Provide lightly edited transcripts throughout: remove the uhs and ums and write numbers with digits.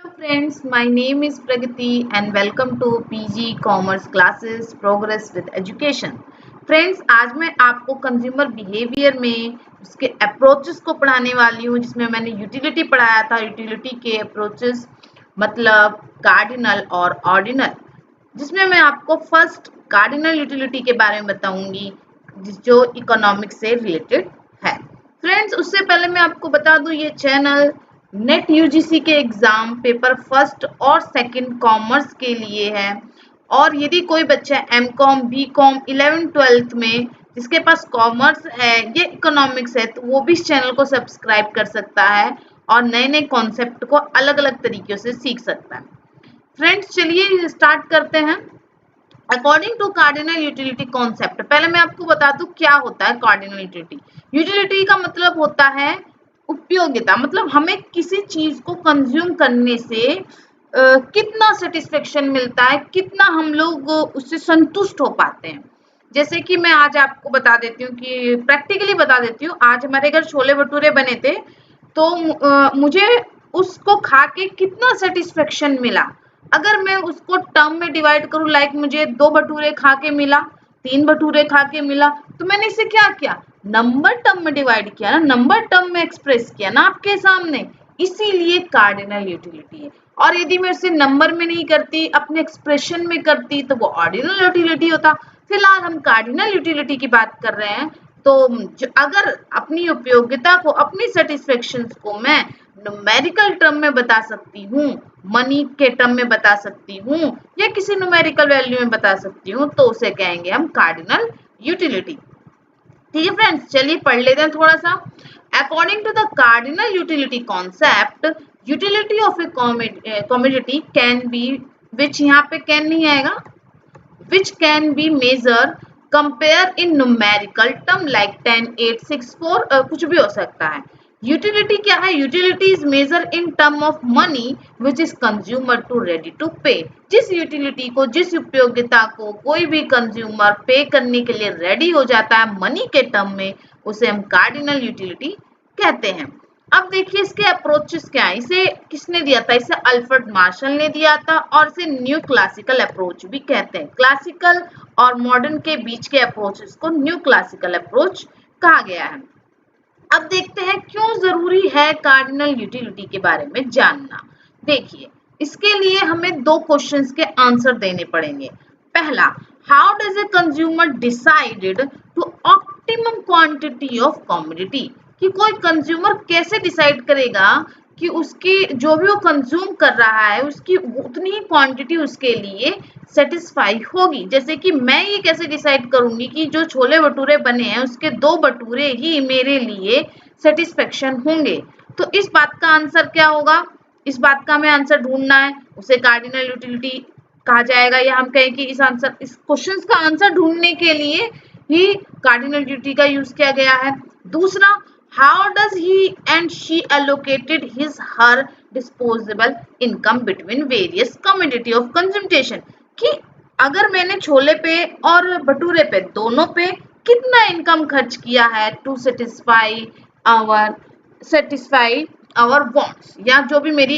Hello friends, my name is Pragati and welcome to PG Commerce Classes Progress with Education. Friends, आज मैं आपको consumer behaviour में उसके approaches को पढ़ाने वाली हूँ, जिसमें मैंने यूटिलिटी पढ़ाया था। यूटिलिटी के अप्रोचेस मतलब कार्डिनल और ऑर्डिनल, जिसमें मैं आपको फर्स्ट कार्डिनल यूटिलिटी के बारे में बताऊंगी, जो इकोनॉमिक्स से रिलेटेड है। फ्रेंड्स, उससे पहले मैं आपको बता दूं, ये चैनल नेट यूजीसी के एग्जाम पेपर फर्स्ट और सेकंड कॉमर्स के लिए है। और यदि कोई बच्चा एमकॉम, बीकॉम, 11th-12th में जिसके पास कॉमर्स है या इकोनॉमिक्स है, तो वो भी इस चैनल को सब्सक्राइब कर सकता है और नए नए कॉन्सेप्ट को अलग अलग तरीकों से सीख सकता है। फ्रेंड्स, चलिए स्टार्ट करते हैं। According to cardinal utility concept, पहले मैं आपको बता दूं क्या होता है कार्डिनल यूटिलिटी। यूटिलिटी का मतलब होता है उपयोगिता, मतलब हमें किसी चीज को कंज्यूम करने से कितना सेटिस्फेक्शन मिलता है, कितना हम लोग उससे संतुष्ट हो पाते हैं। जैसे कि मैं आज आपको बता देती हूँ कि प्रैक्टिकली बता देती हूँ, आज हमारे घर छोले भटूरे बने थे, तो मुझे उसको खा के कितना सेटिस्फेक्शन मिला। अगर मैं उसको टर्म में डिवाइड करूँ, लाइक मुझे 2 भटूरे खा के मिला, 3 भटूरे खा के मिला, तो मैंने इसे क्या किया, नंबर टर्म में डिवाइड किया ना, नंबर टर्म में एक्सप्रेस किया ना आपके सामने, इसीलिए कार्डिनल यूटिलिटी है। और यदि मैं उसे नंबर में नहीं करती, अपने एक्सप्रेशन में करती, तो वो ऑर्डिनल यूटिलिटी होता। फिलहाल हम कार्डिनल यूटिलिटी की बात कर रहे हैं। तो अगर अपनी उपयोगिता को, अपनी सेटिस्फेक्शन को मैं न्यूमेरिकल टर्म में बता सकती हूँ, मनी के टर्म में बता सकती हूँ, या किसी न्यूमेरिकल वैल्यू में बता सकती हूँ, तो उसे कहेंगे हम कार्डिनल यूटिलिटी। ठीक है फ्रेंड्स, चलिए पढ़ लेते हैं थोड़ा सा। According to the cardinal utility concept, utility of a commodity can be, which यहाँ पे कैन नहीं आएगा, which can be measured compare in numerical term like 10 8 6 4, कुछ भी हो सकता है। यूटिलिटी क्या है? Utility is major in term of money which is consumer to ready to pay. जिस यूटिलिटी को, जिस उपयोगिता को कोई भी कंज्यूमर पे करने के लिए रेडी हो जाता है मनी के टर्म में, उसे हम कार्डिनल यूटिलिटी कहते हैं। अब देखिए इसके अप्रोचेस क्या है। इसे किसने दिया था? इसे अल्फ्रेड मार्शल ने दिया था, और इसे न्यू क्लासिकल अप्रोच भी कहते हैं। क्लासिकल और मॉडर्न के बीच के अप्रोचेस को न्यू क्लासिकल अप्रोच कहा गया है। अब देखते हैं क्यों जरूरी है कार्डिनल यूटिलिटी के बारे में जानना। देखिए, इसके लिए हमें 2 क्वेश्चंस के आंसर देने पड़ेंगे। पहला, how does a consumer decided to optimum quantity of commodity, कि कोई कंज्यूमर कैसे डिसाइड करेगा कि उसकी जो भी वो कंज्यूम कर रहा है उसकी उतनी ही क्वांटिटी उसके लिए सेटिस्फाई होगी। जैसे कि मैं ये कैसे डिसाइड करूंगी कि जो छोले भटूरे बने हैं उसके 2 भटूरे ही मेरे लिए सेटिस्फेक्शन होंगे। तो इस बात का आंसर क्या होगा? इस बात का हमें आंसर ढूंढना है, उसे कार्डिनल यूटिलिटी कहा जाएगा, या हम कहें कि इस क्वेश्चन का आंसर ढूंढने के लिए ही कार्डिनल यूटिलिटी का यूज किया गया है। दूसरा, how does he and she allocated his her disposable income between various commodity of consumption, कि अगर मैंने छोले पे और भटूरे पे, दोनों पे कितना इनकम खर्च किया है टू सेटिस्फाई आवर वांट्स, या जो भी मेरी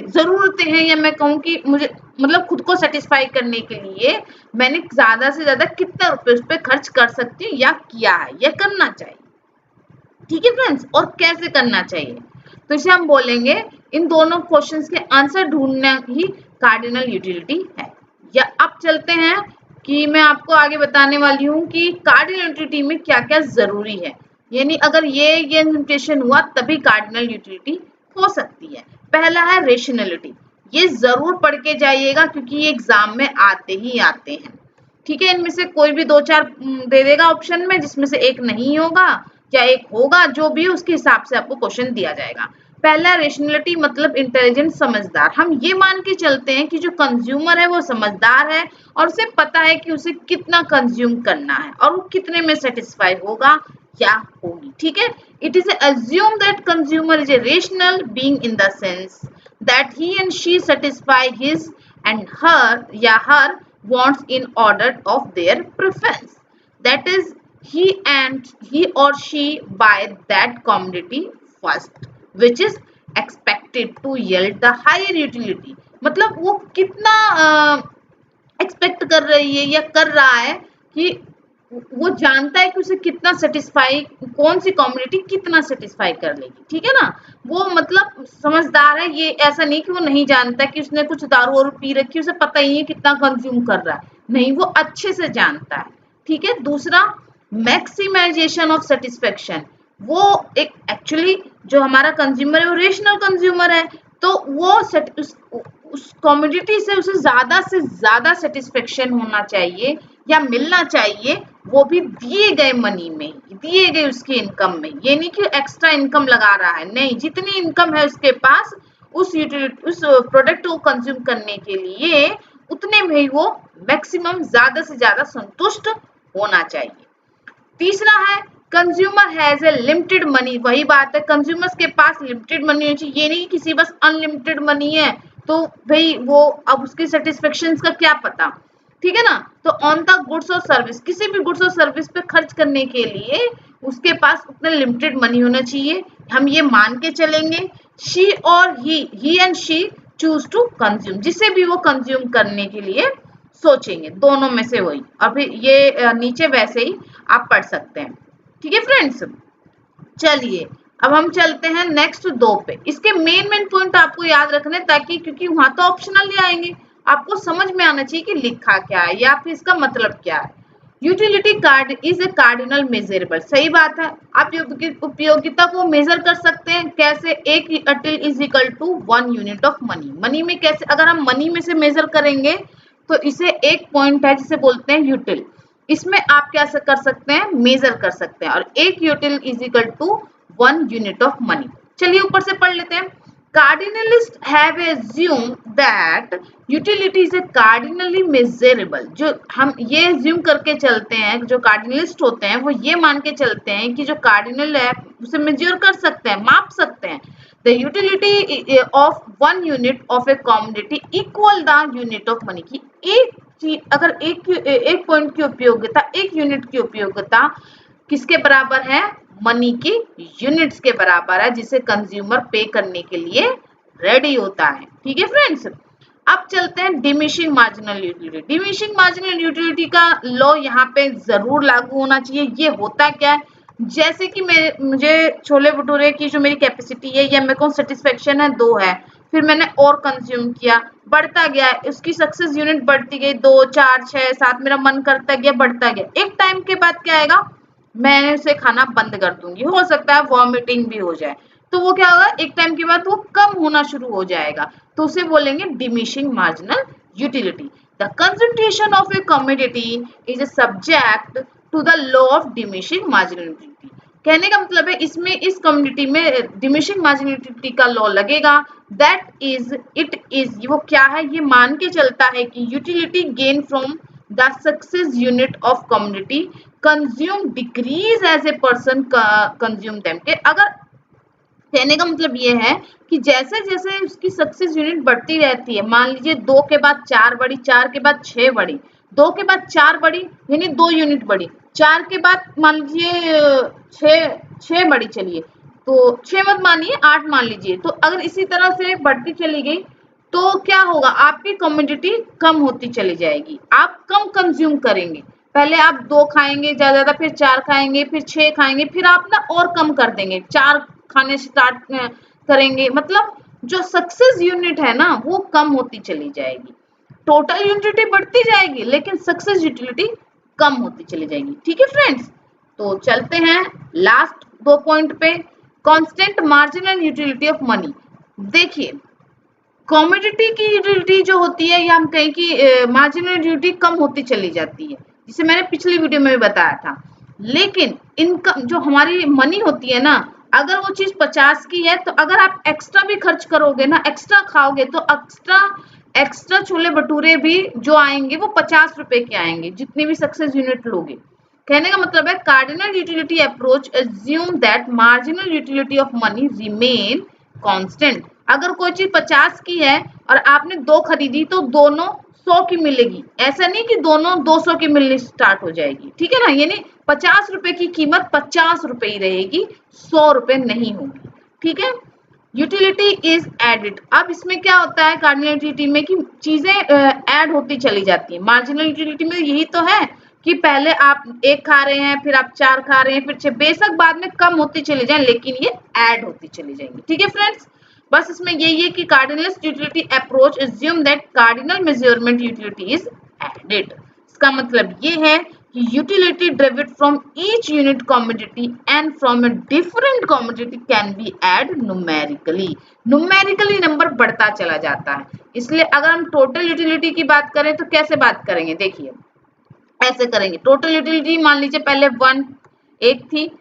जरूरतें हैं, या मैं कहूँ कि मुझे मतलब खुद को सेटिस्फाई करने के लिए मैंने ज्यादा से ज्यादा कितना रुपए उस पर खर्च कर सकती हूँ, या किया है, या करना चाहिए। ठीक है फ्रेंड्स, और कैसे करना चाहिए, तो इसे हम बोलेंगे, इन दोनों क्वेश्चंस के आंसर ढूंढना ही कार्डिनल यूटिलिटी है। या अब चलते हैं कि मैं आपको आगे बताने वाली हूँ कि कार्डिनल यूटिलिटी में क्या क्या जरूरी है, यानी अगर ये इम्प्लीमेंटेशन हुआ तभी कार्डिनल यूटिलिटी हो सकती है। पहला है रेशनलिटी, ये जरूर पढ़ के जाइएगा क्योंकि ये एग्जाम में आते ही आते हैं। ठीक है, इनमें से कोई भी 2-4 दे देगा ऑप्शन में, जिसमें से एक नहीं होगा या एक होगा, जो भी उसके हिसाब से आपको क्वेश्चन दिया जाएगा। पहला, रेशनलिटी मतलब इंटेलिजेंट, समझदार। हम ये मान के चलते हैं कि जो कंज्यूमर है वो समझदार है और उसे पता है कि उसे कितना कंज्यूम करना है और वो कितने में सेटिस्फाई होगा या होगी। ठीक है, it is assume that consumer is a rational being in the sense that he and she satisfy his and her या her wants in order of their preference, that is he or she buy that commodity first which is expected expected to yield the higher utility, मतलब वो कितना expect कर रही है या कर रहा है कि वो जानता है कि उसे कितना सेटिस्फाई, कौन सी कम्युनिटी कितना सेटिस्फाई कर लेगी, ठीक है ना। वो मतलब समझदार है, ये ऐसा नहीं कि वो नहीं जानता कि उसने कुछ दारू और पी रखी, उसे पता ही है कितना कंज्यूम कर रहा है, नहीं, वो अच्छे से जानता है, ठीक है। दूसरा, मैक्सिमाइजेशन ऑफ सेटिस्फेक्शन, वो एक एक्चुअली जो हमारा कंज्यूमर है वो रेशनल कंज्यूमर है, तो वो उस कम्युनिटी से उसे ज्यादा सेटिस्फेक्शन होना चाहिए या मिलना चाहिए, वो भी दिए गए मनी में, दिए गए उसके इनकम में। ये नहीं कि एक्स्ट्रा इनकम लगा रहा है, नहीं, जितनी इनकम है उसके पास उस प्रोडक्ट को कंज्यूम करने के लिए उतने में ही वो मैक्सिमम ज्यादा से ज्यादा संतुष्ट होना चाहिए। तीसरा है consumer has a limited money, वही बात है, कंज्यूमर्स के पास लिमिटेड मनी होनी चाहिए, ये नहीं किसी बस अनलिमिटेड मनी है तो भाई वो अब उसकी सेटिस्फेक्शन का क्या पता, ठीक है ना। तो ऑन द गुड्स और सर्विस, किसी भी गुड्स और सर्विस पे खर्च करने के लिए उसके पास उतना लिमिटेड मनी होना चाहिए, हम ये मान के चलेंगे। She or he and she choose to consume, जिसे भी वो कंज्यूम करने के लिए सोचेंगे, दोनों में से वही, और फिर ये नीचे वैसे ही आप पढ़ सकते हैं, ठीक है फ्रेंड्स। चलिए अब हम चलते हैं नेक्स्ट 2 पे, इसके मेन पॉइंट आपको याद रखने, ताकि क्योंकि वहां तो ऑप्शनल ही आएंगे, आपको समझ में आना चाहिए कि लिखा क्या है या फिर इसका मतलब क्या है। Utility card is a cardinal measurable, सही बात है, आप उपयोगिता को मेजर कर सकते हैं कैसे, एक util is equal to 1 unit of money, money में कैसे, अगर हम मनी में से मेजर करेंगे तो इसे एक पॉइंट है जिसे बोलते हैं यूटिल, इसमें आप क्या कर सकते हैं, मेजर कर सकते हैं, और एक util is equal to 1 unit of money. चलिए ऊपर से पढ़ लेते हैं। Cardinalist have assumed that utility is a cardinally measurable, जो हम ये assume करके चलते हैं, जो कार्डिनलिस्ट होते हैं वो ये मान के चलते हैं कि जो कार्डिनल है उसे मेजर कर सकते हैं, माप सकते हैं। The utility of 1 unit of a commodity equal the unit of money, की एक चीज अगर एक पॉइंट की उपयोगिता, एक यूनिट की उपयोगिता किसके बराबर है, मनी की यूनिट्स के बराबर है, जिसे कंज्यूमर पे करने के लिए रेडी होता है, ठीक है फ्रेंड्स। अब चलते हैं diminishing marginal utility. Diminishing marginal utility का लॉ यहाँ पे जरूर लागू होना चाहिए। ये होता क्या है, जैसे कि मुझे छोले भटूरे की जो मेरी कैपेसिटी है या मेरे को सेटिस्फेक्शन है 2 है, फिर मैंने और कंज्यूम किया, बढ़ता गया, उसकी सक्सेस यूनिट बढ़ती गई, 2 4 6 7, मेरा मन करता गया, बढ़ता गया, एक टाइम के बाद क्या आएगा, मैं उसे खाना बंद कर दूंगी, हो सकता है वॉमिटिंग भी हो जाए, तो वो क्या होगा, एक टाइम के बाद वो कम होना शुरू हो जाएगा, तो उसे बोलेंगे diminishing marginal utility. The concentration of a commodity is a subject to the law of diminishing marginal utility. कहने का मतलब है इसमें इस कम्युनिटी में डिमिनिशिंग मार्जिनल यूटिलिटी का लॉ लगेगा, दैट इज इट इज, वो क्या है, ये मान के चलता है कि utility gain from the success unit of community consume decrease as a person consume them, के अगर कहने का मतलब ये है कि जैसे जैसे उसकी सक्सेस यूनिट बढ़ती रहती है, मान लीजिए 2 के बाद 4 बढ़ी, 4 के बाद 6 बढ़ी, 2 के बाद 4 बढ़ी यानी 2 यूनिट बढ़ी, 4 के बाद मान लीजिए 6 बढ़ी, चलिए तो 6 मत मानिए 8 मान लीजिए, तो अगर इसी तरह से बढ़ती चली गई तो क्या होगा, आपकी कमोडिटी कम होती चली जाएगी, आप कम कंज्यूम करेंगे, पहले आप 2 खाएंगे ज्यादा, फिर 4 खाएंगे, फिर 6 खाएंगे, फिर आप ना और कम कर देंगे, 4 खाने स्टार्ट करेंगे, मतलब जो सक्सेस यूनिट है ना वो कम होती चली जाएगी, टोटल यूटिलिटी बढ़ती जाएगी लेकिन सक्सेस यूटिलिटी कम होती चली जाएगी, ठीक है फ्रेंड्स। तो चलते हैं लास्ट 2 पॉइंट पे, constant marginal utility of money. देखिए कमोडिटी की यूटिलिटी जो होती है या हम कहें कि मार्जिनल यूटिलिटी कम होती चली जाती है, जिसे मैंने पिछली वीडियो में भी बताया था, लेकिन इनकम जो हमारी मनी होती है ना, अगर वो चीज 50 की है तो अगर आप एक्स्ट्रा भी खर्च करोगे ना, एक्स्ट्रा खाओगे तो एक्स्ट्रा छोले भटूरे भी जो आएंगे वो 50 रुपए के आएंगे, जितनी भी सक्सेस यूनिट लोगे। कहने का मतलब है cardinal utility approach assume that marginal utility of money remain constant. अगर कोई चीज 50 की है और आपने 2 खरीदी तो दोनों 100 की मिलेगी, ऐसा नहीं कि दोनों 200 की मिलनी स्टार्ट हो जाएगी, ठीक है ना, यानी 50 रुपए की कीमत 50 रुपए ही रहेगी, 100 रुपए नहीं होगी, ठीक है। Utility is added. अब इसमें क्या होता है कार्डिनल यूटिलिटी में कि चीजें ऐड होती चली जाती है। मार्जिनल यूटिलिटी में यही तो है कि पहले आप 1 खा रहे हैं, फिर आप 4 खा रहे हैं, फिर 6, बेशक बाद में कम होती चली जाए लेकिन ये ऐड होती चली जाएंगी। ठीक है फ्रेंड्स, बस इसमें यही है कि cardinal utility approach assume that cardinal measurement utility is added. इसका मतलब ये है कि utility derived from each unit commodity and from a different commodity can be add numerically. Numerically number बढ़ता चला जाता है। इसलिए अगर हम टोटल यूटिलिटी की बात करें तो कैसे बात करेंगे, देखिए ऐसे करेंगे। टोटल यूटिलिटी मान लीजिए पहले 1 थी,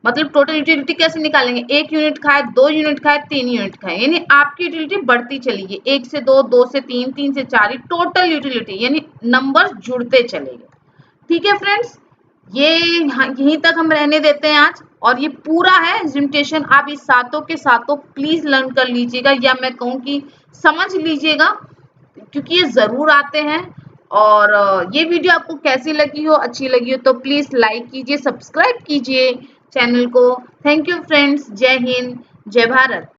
मतलब टोटल यूटिलिटी कैसे निकालेंगे, 1 यूनिट खाए, 2 यूनिट खाए, 3 यूनिट खाए, यानी आपकी यूटिलिटी बढ़ती चली गई। 1 से 2, 2 से 3, 3 से 4, टोटल यूटिलिटी यानी नंबर्स जुड़ते चले गए। ठीक है फ्रेंड्स, ये यहीं तक हम रहने देते हैं आज, और ये पूरा है एज्यूमटेशन। आप इस सातों के सातों प्लीज लर्न कर लीजिएगा, या मैं कहूँ कि समझ लीजिएगा, क्योंकि ये जरूर आते हैं। और ये वीडियो आपको कैसी लगी हो, अच्छी लगी हो तो प्लीज लाइक कीजिए, सब्सक्राइब कीजिए चैनल को। थैंक यू फ्रेंड्स, जय हिंद, जय भारत।